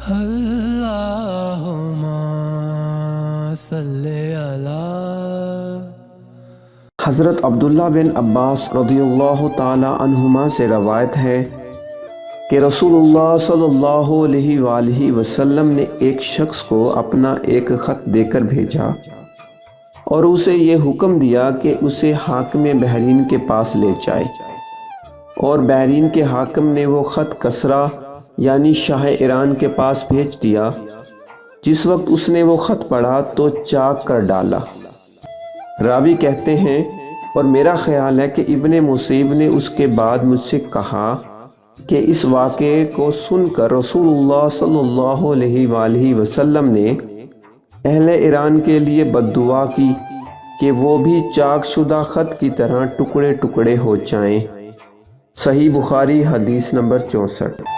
اللہم صلی علی۔ حضرت عبداللہ بن عباس رضی اللہ تعالی عنہما سے روایت ہے کہ رسول اللہ صلی اللہ علیہ وآلہ وسلم نے ایک شخص کو اپنا ایک خط دے کر بھیجا اور اسے یہ حکم دیا کہ اسے حاکم بحرین کے پاس لے جائے، اور بحرین کے حاکم نے وہ خط کسریٰ یعنی شاہ ایران کے پاس بھیج دیا۔ جس وقت اس نے وہ خط پڑھا تو چاک کر ڈالا۔ راوی کہتے ہیں اور میرا خیال ہے کہ ابن مصیب نے اس کے بعد مجھ سے کہا کہ اس واقعے کو سن کر رسول اللہ صلی اللہ علیہ وآلہ وسلم نے اہل ایران کے لیے بد دعا کی کہ وہ بھی چاک شدہ خط کی طرح ٹکڑے ٹکڑے ہو جائیں۔ صحیح بخاری حدیث نمبر 64۔